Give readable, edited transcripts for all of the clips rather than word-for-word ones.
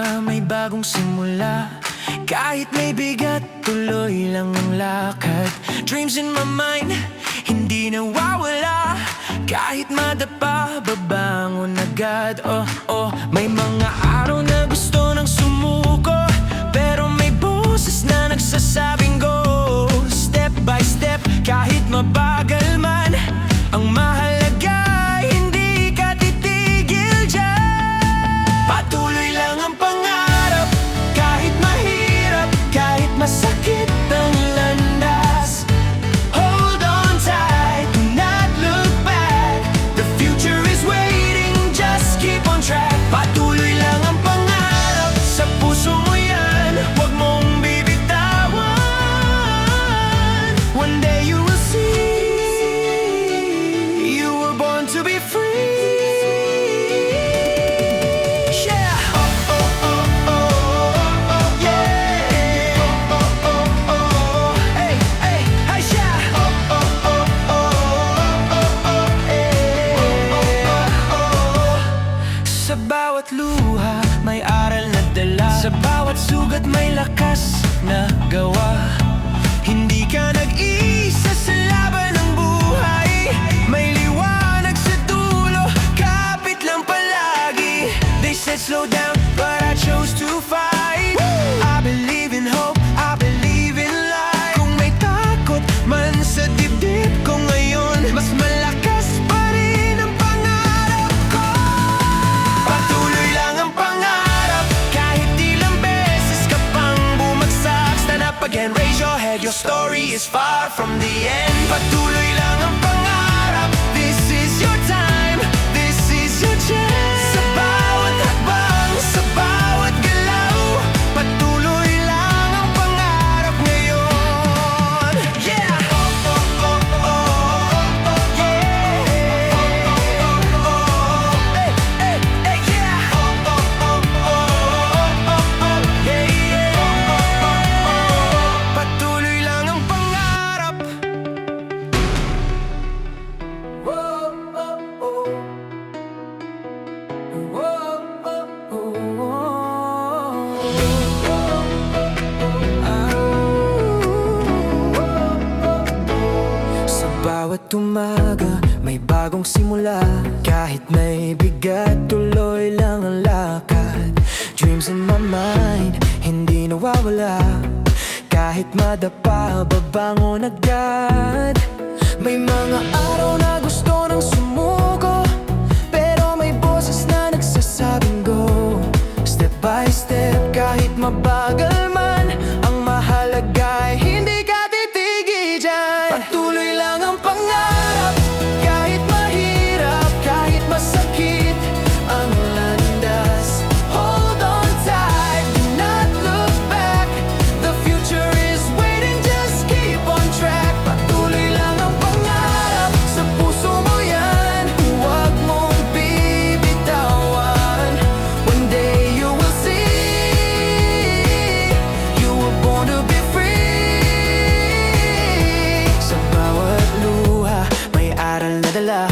luha, may bagong simula. Kahit may bigat, tuloy lang ang lakad. Dreams in my mind, hindi nawawala. Kahit madapa, babangon agad. May mga araw na gusto nang sumuko, pero may boses na nagsasabing go. Step by step, kahit mabagal man, ang mahalaga hindi ka titigil dyan. Patuloy lang ang pangarap, kahit mahirap, kahit masakit ang landas. Hold on tight, do not look back. The future is waiting, just keep on track. Patuloy lang ang pangarap, sa puso mo yan, huwag mong bibitawan. One day you will see, you were born to be free. Sa bawat luha, may aral na dala. Sa bawat sugat, may lakas na gawa. Hindi ka nag-isa sa laban ng buhay. May liwanag sa dulo, kapit lang palagi. They said slow down, but I chose to fight. I believe in hope, I believe in life. Kung may takot man sa dibdib ko ngayon, mas malakas pa rin ang pangarap ko. Patuloy lang ang pangarap, kahit ilang beses ka pang bumagsak. Stand up again, raise your head, your story is far from the end. Patuloy lang ang pangarap, this is your time, this is your chance. Sa bawat hakbang, sa bawat galaw, patuloy lang ang pangarap ngayon. Yeah! Patuloy lang ang pangarap. Sa bawat umaga, may bagong simula. Kahit may bigat, tuloy lang ang lakad. Dreams in my mind, hindi nawawala. Kahit madapa, babangon agad. May mga araw na gusto nang sumuko, pero may boses na nagsasabing go. Step by step, kahit mabagal man, ang mahalaga ay hindi ka titigil dyan. Patuloy lang ang pangarap, kahit mahirap, kahit masakit ang landas. Hold on tight, do not look back. The future is waiting, just keep on track. Patuloy lang ang pangarap, sa puso mo yan, huwag mong bibitawan. One day you will see, you were born to be free. Sa bawat luha, may aral na dala.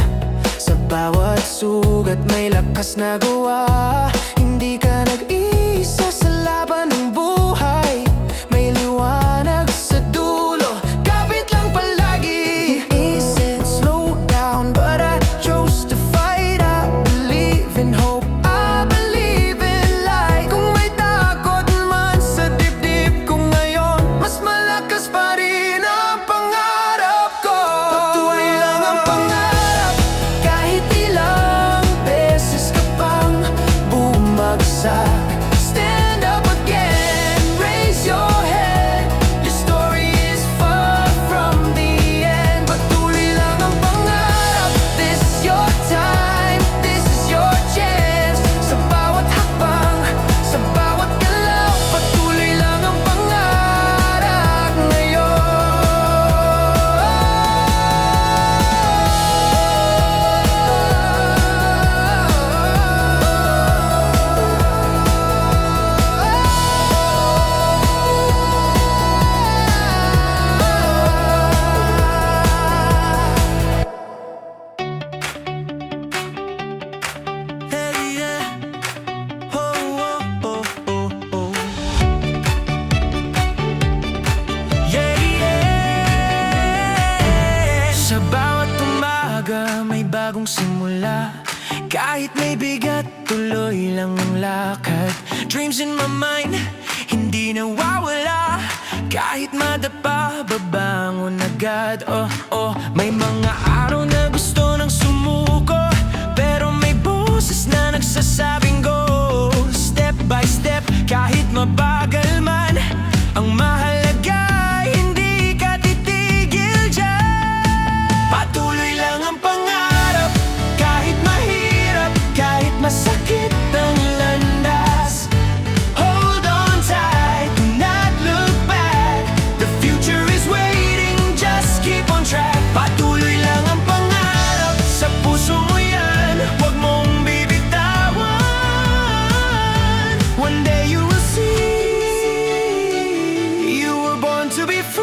Sa bawat sugat, may lakas na gawa. Hindi ka nag-isa sa laban ng buhay. May liwanag sa dulo, kapit lang palagi. Isip, slow down, but I chose to fight. I believe in hope, I believe in light. Kung may takot man sa dibdib ko ngayon, mas malakas pa rin ang pangarap ko. Patuloy lang ang pangarap, kahit ilang beses ka pang dreams in my mind, hindi nawawala. Kahit madapa, babangon agad. Oh, oh, may mga araw na gusto nang sumuko, pero may boses na nagsasabing go. Step by step, kahit mabagal man, ang mahalaga hindi ka titigil dyan. Patuloy lang ang pangarap, kahit mahirap, kahit masakit ang landas. Hold on tight, do not look back. The future is waiting, just keep on track. Patuloy lang ang pangarap, sa puso mo yan, huwag mong bibitawan. One day you will see, you were born to be free.